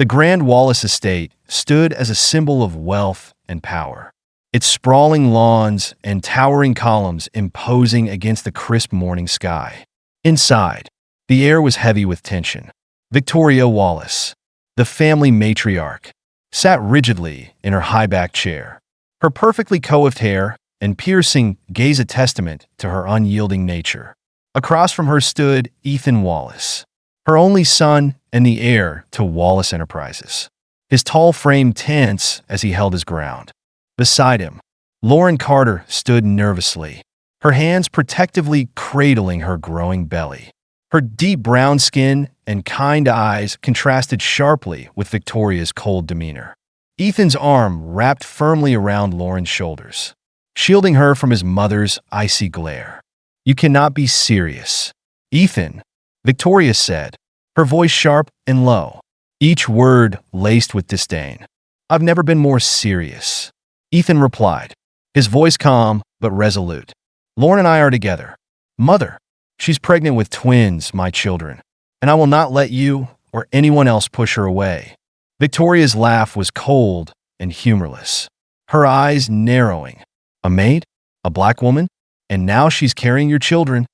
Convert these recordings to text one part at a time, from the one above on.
The Grand Wallace estate stood as a symbol of wealth and power, its sprawling lawns and towering columns imposing against the crisp morning sky. Inside, the air was heavy with tension. Victoria Wallace, the family matriarch, sat rigidly in her high-backed chair, her perfectly coiffed hair and piercing gaze a testament to her unyielding nature. Across from her stood Ethan Wallace, her only son and the heir to Wallace Enterprises, his tall frame tense as he held his ground. Beside him, Lauren Carter stood nervously, her hands protectively cradling her growing belly. Her deep brown skin and kind eyes contrasted sharply with Victoria's cold demeanor. Ethan's arm wrapped firmly around Lauren's shoulders, shielding her from his mother's icy glare. "You cannot be serious, Ethan," Victoria said, her voice sharp and low, each word laced with disdain. "I've never been more serious," Ethan replied, his voice calm but resolute. "Lauren and I are together. Mother, she's pregnant with twins, my children, and I will not let you or anyone else push her away." Victoria's laugh was cold and humorless, her eyes narrowing. "A maid? A black woman? And now she's carrying your children?"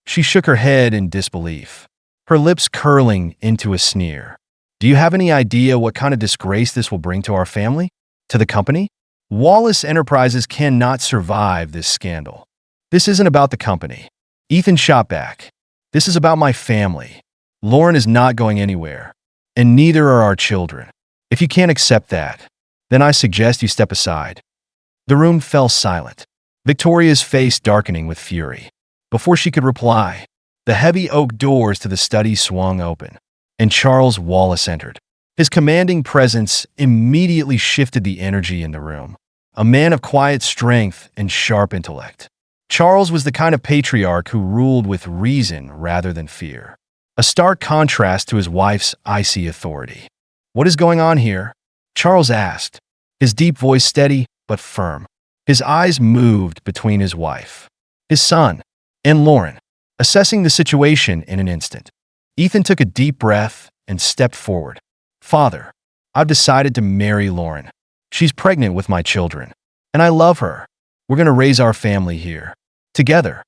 She shook her head in disbelief, her lips curling into a sneer. "Do you have any idea what kind of disgrace this will bring to our family? To the company? Wallace Enterprises cannot survive this scandal." "This isn't about the company," Ethan shot back. "This is about my family. Lauren is not going anywhere, and neither are our children. If you can't accept that, then I suggest you step aside." The room fell silent, Victoria's face darkening with fury. Before she could reply, the heavy oak doors to the study swung open, and Charles Wallace entered. His commanding presence immediately shifted the energy in the room, a man of quiet strength and sharp intellect. Charles was the kind of patriarch who ruled with reason rather than fear, a stark contrast to his wife's icy authority. "What is going on here?" Charles asked, his deep voice steady but firm. His eyes moved between his wife, his son, and Lauren, assessing the situation in an instant. Ethan took a deep breath and stepped forward. "Father, I've decided to marry Lauren. She's pregnant with my children, and I love her. We're going to raise our family here, together."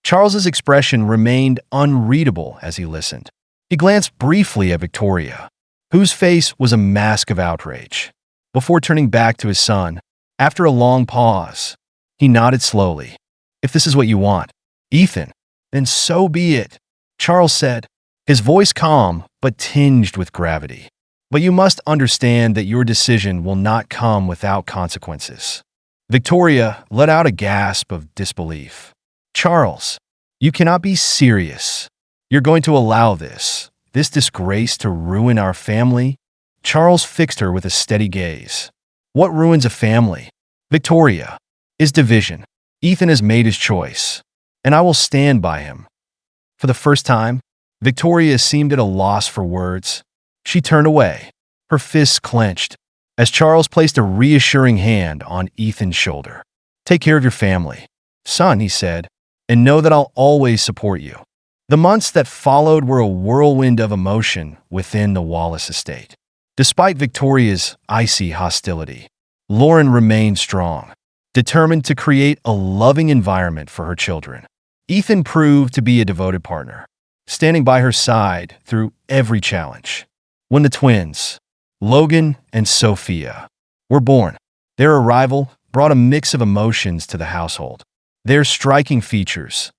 Charles's expression remained unreadable as he listened. He glanced briefly at Victoria, whose face was a mask of outrage, before turning back to his son. After a long pause, he nodded slowly. "If this is what you want, Ethan, then so be it," Charles said, his voice calm but tinged with gravity. "But you must understand that your decision will not come without consequences." Victoria let out a gasp of disbelief. "Charles, you cannot be serious. You're going to allow this disgrace to ruin our family?" Charles fixed her with a steady gaze. "What ruins a family, Victoria, is division. Ethan has made his choice, and I will stand by him." For the first time, Victoria seemed at a loss for words. She turned away, her fists clenched, as Charles placed a reassuring hand on Ethan's shoulder. "Take care of your family, son," he said, "and know that I'll always support you." The months that followed were a whirlwind of emotion within the Wallace estate. Despite Victoria's icy hostility, Lauren remained strong, determined to create a loving environment for her children. Ethan proved to be a devoted partner, standing by her side through every challenge. When the twins, Logan and Sophia, were born, their arrival brought a mix of emotions to the household. Their striking features,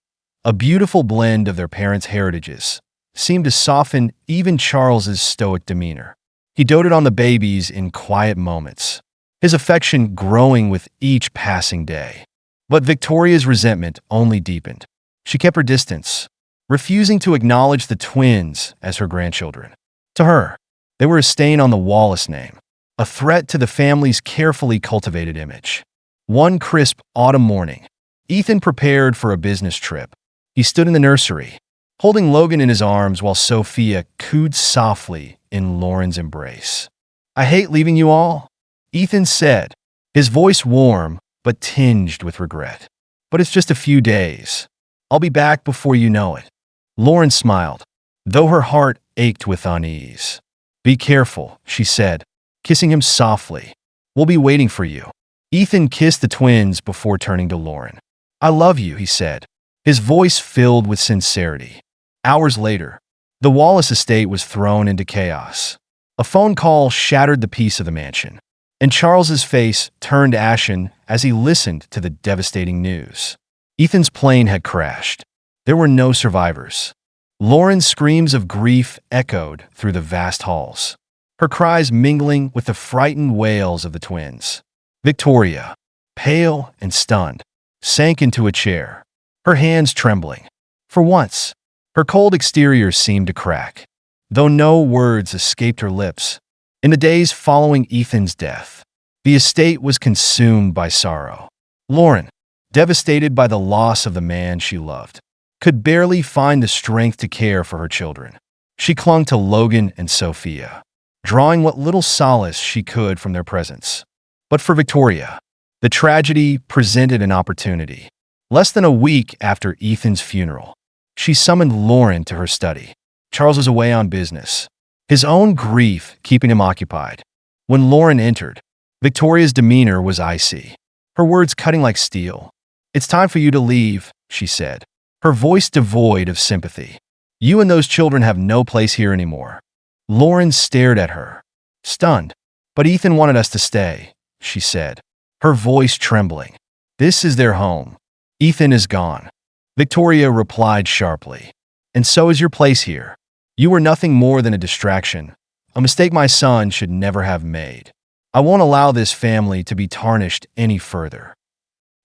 a beautiful blend of their parents' heritages, seemed to soften even Charles's stoic demeanor. He doted on the babies in quiet moments, his affection growing with each passing day. But Victoria's resentment only deepened. She kept her distance, refusing to acknowledge the twins as her grandchildren. To her, they were a stain on the Wallace name, a threat to the family's carefully cultivated image. One crisp autumn morning, Ethan prepared for a business trip. He stood in the nursery, holding Logan in his arms while Sophia cooed softly in Lauren's embrace. "I hate leaving you all," Ethan said, his voice warm but tinged with regret. "But it's just a few days. I'll be back before you know it." Lauren smiled, though her heart ached with unease. Be careful, she said, kissing him softly. We'll be waiting for you. Ethan kissed the twins before turning to Lauren. I love you, he said, his voice filled with sincerity. Hours later, the Wallace estate was thrown into chaos. A phone call shattered the peace of the mansion, and Charles's face turned ashen as he listened to the devastating news. Ethan's plane had crashed. There were no survivors. Lauren's screams of grief echoed through the vast halls, her cries mingling with the frightened wails of the twins. Victoria, pale and stunned, sank into a chair, her hands trembling. For once, her cold exterior seemed to crack, though no words escaped her lips. In the days following Ethan's death, the estate was consumed by sorrow. Lauren, devastated by the loss of the man she loved, could barely find the strength to care for her children. She clung to Logan and Sophia, drawing what little solace she could from their presence. But for Victoria, the tragedy presented an opportunity. Less than a week after Ethan's funeral, she summoned Lauren to her study. Charles was away on business, his own grief keeping him occupied. When Lauren entered, Victoria's demeanor was icy, her words cutting like steel. It's time for you to leave, she said, her voice devoid of sympathy. You and those children have no place here anymore. Lauren stared at her, stunned. But Ethan wanted us to stay, she said, her voice trembling. This is their home. Ethan is gone. Victoria replied sharply. And so is your place here. You were nothing more than a distraction, a mistake my son should never have made. I won't allow this family to be tarnished any further.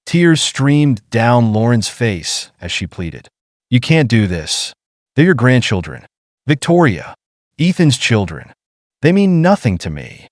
Tears streamed down Lauren's face as she pleaded. You can't do this. They're your grandchildren. Victoria, Ethan's children. They mean nothing to me.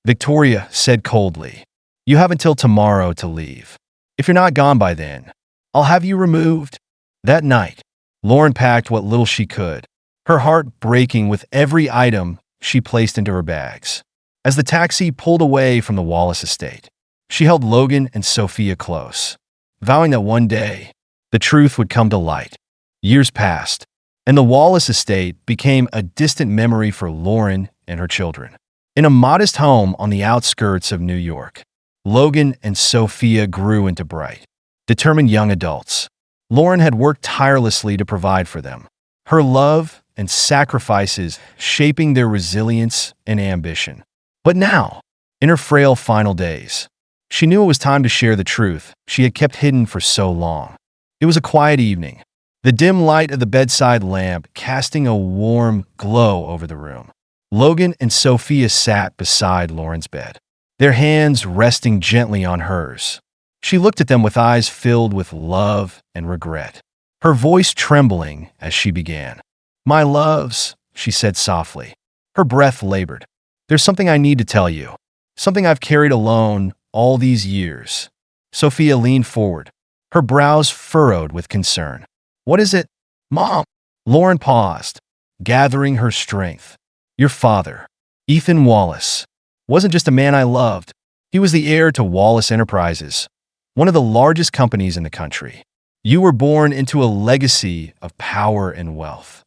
Victoria said coldly, you have until tomorrow to leave. If you're not gone by then, I'll have you removed. That night, Lauren packed what little she could, her heart breaking with every item she placed into her bags. As the taxi pulled away from the Wallace estate, she held Logan and Sophia close, vowing that one day, the truth would come to light. Years passed, and the Wallace estate became a distant memory for Lauren and her children. In a modest home on the outskirts of New York, Logan and Sophia grew into bright, determined young adults. Lauren had worked tirelessly to provide for them, her love and sacrifices shaping their resilience and ambition. But now, in her frail final days, she knew it was time to share the truth she had kept hidden for so long. It was a quiet evening, the dim light of the bedside lamp casting a warm glow over the room. Logan and Sophia sat beside Lauren's bed, their hands resting gently on hers. She looked at them with eyes filled with love and regret, her voice trembling as she began. My loves, she said softly, her breath labored. There's something I need to tell you, something I've carried alone all these years. Sophia leaned forward, her brows furrowed with concern. What is it, Mom? Lauren paused, gathering her strength. Your father, Ethan Wallace, wasn't just a man I loved. He was the heir to Wallace Enterprises, one of the largest companies in the country. You were born into a legacy of power and wealth.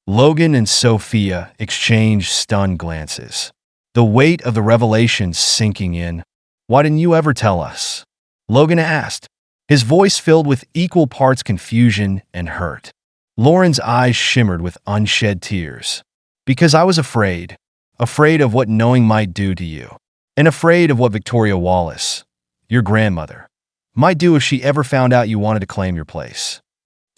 Logan and Sophia exchanged stunned glances, the weight of the revelation sinking in. Why didn't you ever tell us? Logan asked, his voice filled with equal parts confusion and hurt. Lauren's eyes shimmered with unshed tears. Because I was afraid of what knowing might do to you, and afraid of what Victoria Wallace, your grandmother, might do if she ever found out you wanted to claim your place.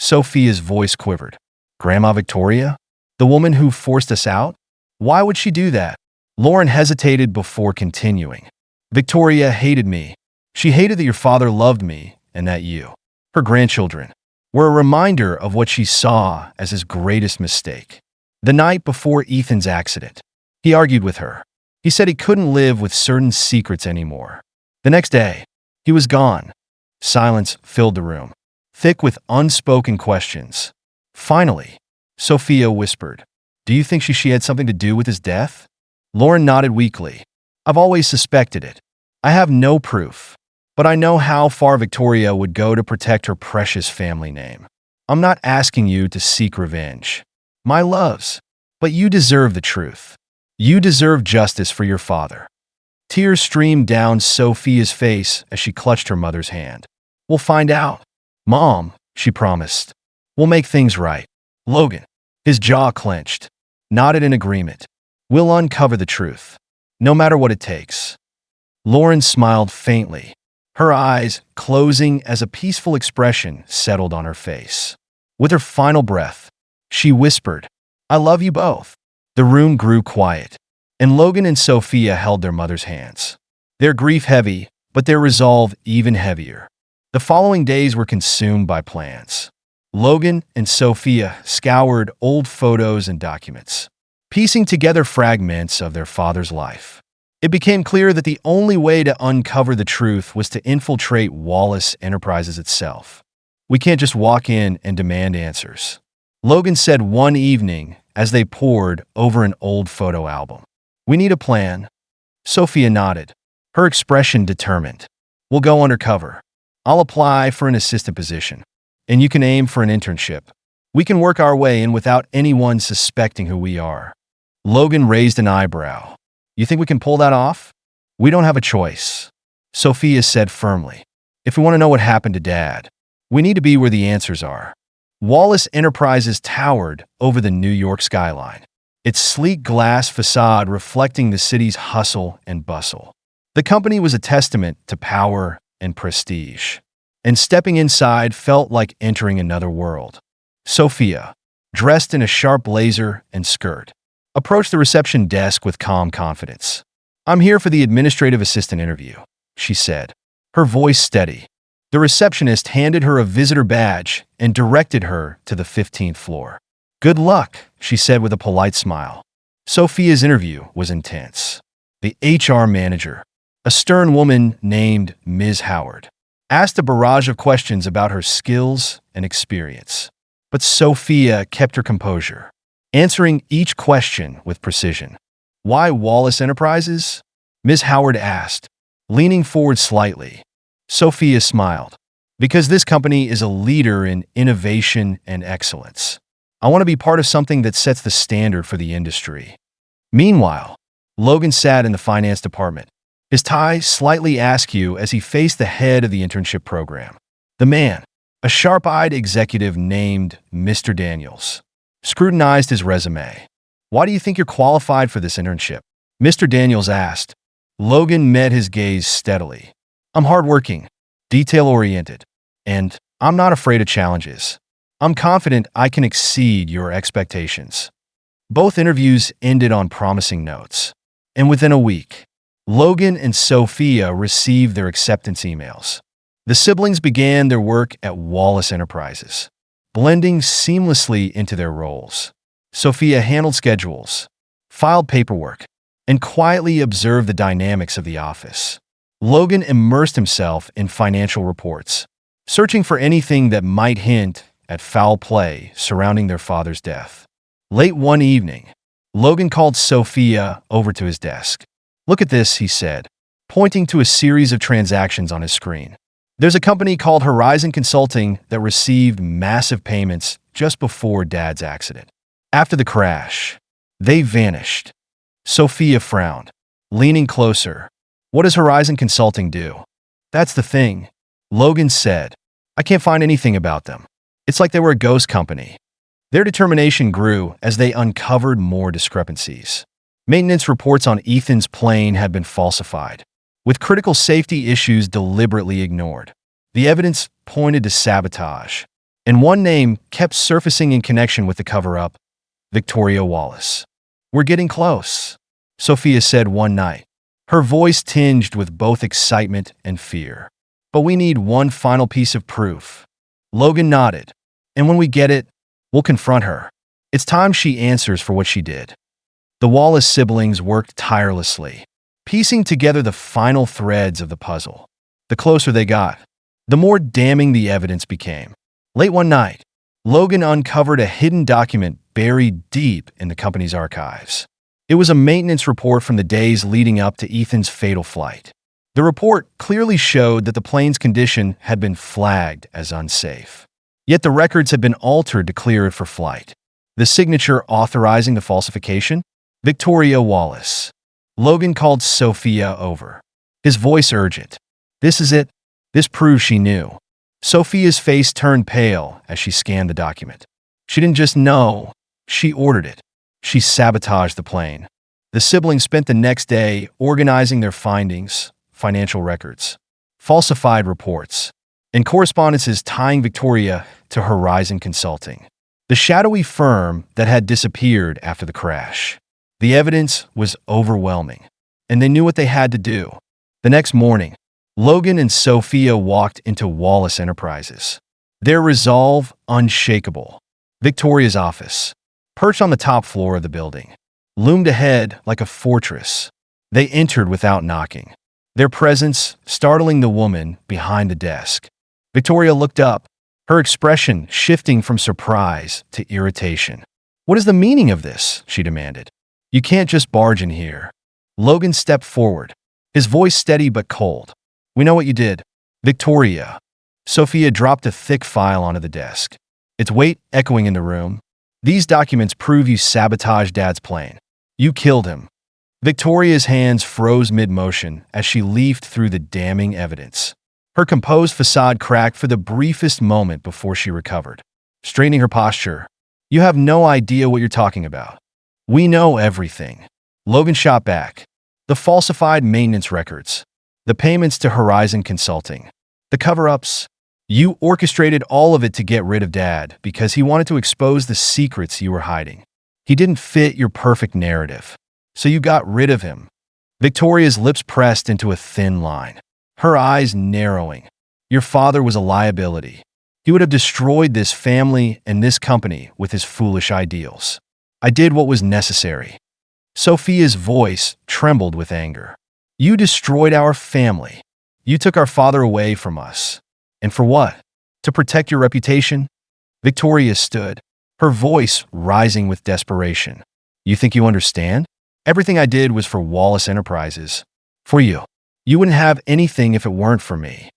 Sophia's voice quivered. Grandma Victoria? The woman who forced us out? Why would she do that? Lauren hesitated before continuing. Victoria hated me. She hated that your father loved me and that you, her grandchildren, were a reminder of what she saw as his greatest mistake. The night before Ethan's accident, he argued with her. He said he couldn't live with certain secrets anymore. The next day, he was gone. Silence filled the room, thick with unspoken questions. Finally, Sophia whispered, Do you think she had something to do with his death? Lauren nodded weakly. I've always suspected it. I have no proof, but I know how far Victoria would go to protect her precious family name. I'm not asking you to seek revenge, my loves, but you deserve the truth. You deserve justice for your father." Tears streamed down Sophia's face as she clutched her mother's hand. "We'll find out, Mom," she promised. "We'll make things right." Logan, his jaw clenched, nodded in agreement. "We'll uncover the truth, no matter what it takes." Lauren smiled faintly, her eyes closing as a peaceful expression settled on her face. With her final breath, she whispered, "I love you both." The room grew quiet, and Logan and Sophia held their mother's hands, their grief heavy, but their resolve even heavier. The following days were consumed by plans. Logan and Sophia scoured old photos and documents, piecing together fragments of their father's life. It became clear that the only way to uncover the truth was to infiltrate Wallace Enterprises itself. "We can't just walk in and demand answers," Logan said one evening as they pored over an old photo album. "We need a plan." Sophia nodded, her expression determined. "We'll go undercover. I'll apply for an assistant position, and you can aim for an internship. We can work our way in without anyone suspecting who we are." Logan raised an eyebrow. "You think we can pull that off?" "We don't have a choice," Sophia said firmly. "If we want to know what happened to Dad, we need to be where the answers are." Wallace Enterprises towered over the New York skyline, its sleek glass facade reflecting the city's hustle and bustle. The company was a testament to power and prestige, and stepping inside felt like entering another world. Sophia, dressed in a sharp blazer and skirt, approached the reception desk with calm confidence. "I'm here for the administrative assistant interview," she said, her voice steady. The receptionist handed her a visitor badge and directed her to the 15th floor. "Good luck," she said with a polite smile. Sophia's interview was intense. The HR manager, a stern woman named Ms. Howard, asked a barrage of questions about her skills and experience. But Sophia kept her composure, answering each question with precision. "Why Wallace Enterprises?" Ms. Howard asked, leaning forward slightly. Sophia smiled. "Because this company is a leader in innovation and excellence. I want to be part of something that sets the standard for the industry." Meanwhile, Logan sat in the finance department, his tie slightly askew as he faced the head of the internship program. The man, a sharp-eyed executive named Mr. Daniels, scrutinized his resume. "Why do you think you're qualified for this internship?" Mr. Daniels asked. Logan met his gaze steadily. "I'm hardworking, detail-oriented, and I'm not afraid of challenges. I'm confident I can exceed your expectations." Both interviews ended on promising notes, and within a week, Logan and Sophia received their acceptance emails. The siblings began their work at Wallace Enterprises, blending seamlessly into their roles. Sophia handled schedules, filed paperwork, and quietly observed the dynamics of the office. Logan immersed himself in financial reports, searching for anything that might hint at foul play surrounding their father's death. Late one evening, Logan called Sophia over to his desk. "Look at this," he said, pointing to a series of transactions on his screen. "There's a company called Horizon Consulting that received massive payments just before Dad's accident. After the crash, they vanished." Sophia frowned, leaning closer. "What does Horizon Consulting do?" "That's the thing," Logan said. "I can't find anything about them. It's like they were a ghost company." Their determination grew as they uncovered more discrepancies. Maintenance reports on Ethan's plane had been falsified, with critical safety issues deliberately ignored. The evidence pointed to sabotage, and one name kept surfacing in connection with the cover-up: Victoria Wallace. "We're getting close," Sophia said one night, her voice tinged with both excitement and fear. "But we need one final piece of proof." Logan nodded. "And when we get it, we'll confront her. It's time she answers for what she did." The Wallace siblings worked tirelessly, piecing together the final threads of the puzzle. The closer they got, the more damning the evidence became. Late one night, Logan uncovered a hidden document buried deep in the company's archives. It was a maintenance report from the days leading up to Ethan's fatal flight. The report clearly showed that the plane's condition had been flagged as unsafe. Yet the records had been altered to clear it for flight. The signature authorizing the falsification? Victoria Wallace. Logan called Sophia over. His voice urgent. This is it. This proves she knew. Sophia's face turned pale as she scanned the document. She didn't just know, she ordered it. She sabotaged the plane. The siblings spent the next day organizing their findings, financial records, falsified reports, and correspondences tying Victoria to Horizon Consulting, the shadowy firm that had disappeared after the crash. The evidence was overwhelming, and they knew what they had to do. The next morning, Logan and Sophia walked into Wallace Enterprises, their resolve unshakable. Victoria's office, perched on the top floor of the building, loomed ahead like a fortress. They entered without knocking, their presence startling the woman behind the desk. Victoria looked up, her expression shifting from surprise to irritation. "What is the meaning of this?" she demanded. "You can't just barge in here." Logan stepped forward, his voice steady but cold. "We know what you did." Victoria. Sophia dropped a thick file onto the desk, its weight echoing in the room. "These documents prove you sabotaged Dad's plane. You killed him." Victoria's hands froze mid-motion as she leafed through the damning evidence. Her composed facade cracked for the briefest moment before she recovered, straightening her posture. "You have no idea what you're talking about. We know everything." Logan shot back. "The falsified maintenance records, the payments to Horizon Consulting, the cover-ups. You orchestrated all of it to get rid of Dad because he wanted to expose the secrets you were hiding. He didn't fit your perfect narrative, so you got rid of him." Victoria's lips pressed into a thin line, her eyes narrowing. "Your father was a liability. He would have destroyed this family and this company with his foolish ideals. I did what was necessary." Sophia's voice trembled with anger. "You destroyed our family. You took our father away from us. And for what? To protect your reputation?" Victoria stood, her voice rising with desperation. "You think you understand? Everything I did was for Wallace Enterprises. For you. You wouldn't have anything if it weren't for me."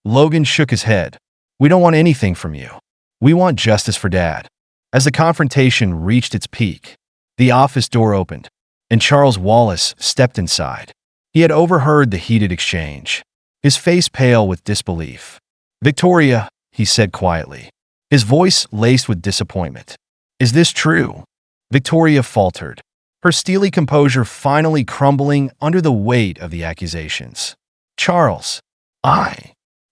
Logan shook his head. "We don't want anything from you. We want justice for Dad." As the confrontation reached its peak, the office door opened, and Charles Wallace stepped inside. He had overheard the heated exchange, his face pale with disbelief. "Victoria," he said quietly, his voice laced with disappointment. "Is this true?" Victoria faltered, her steely composure finally crumbling under the weight of the accusations. "Charles,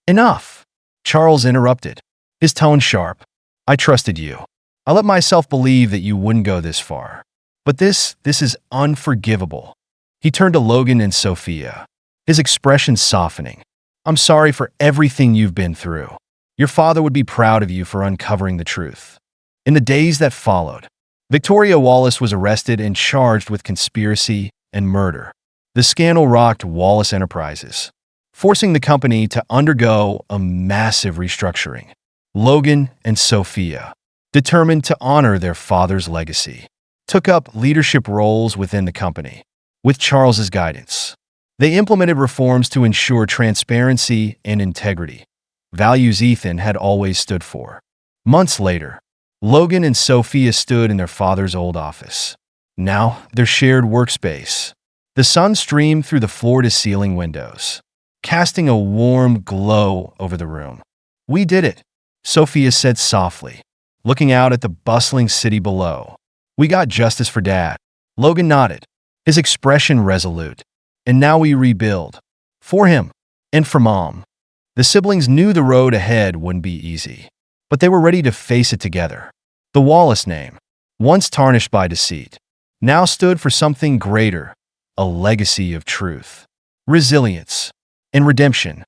Enough!" Charles interrupted, his tone sharp. "I trusted you. I let myself believe that you wouldn't go this far. But this is unforgivable." He turned to Logan and Sophia, his expression softening. "I'm sorry for everything you've been through. Your father would be proud of you for uncovering the truth." In the days that followed, Victoria Wallace was arrested and charged with conspiracy and murder. The scandal rocked Wallace Enterprises, forcing the company to undergo a massive restructuring. Logan and Sophia, determined to honor their father's legacy, took up leadership roles within the company. With Charles's guidance, they implemented reforms to ensure transparency and integrity, values Ethan had always stood for. Months later, Logan and Sophia stood in their father's old office, now their shared workspace. The sun streamed through the floor-to-ceiling windows, casting a warm glow over the room. "We did it," Sophia said softly, looking out at the bustling city below. "We got justice for Dad." Logan nodded, his expression resolute. "And now we rebuild. For him, and for Mom." The siblings knew the road ahead wouldn't be easy, but they were ready to face it together. The Wallace name, once tarnished by deceit, now stood for something greater, a legacy of truth, resilience, and redemption.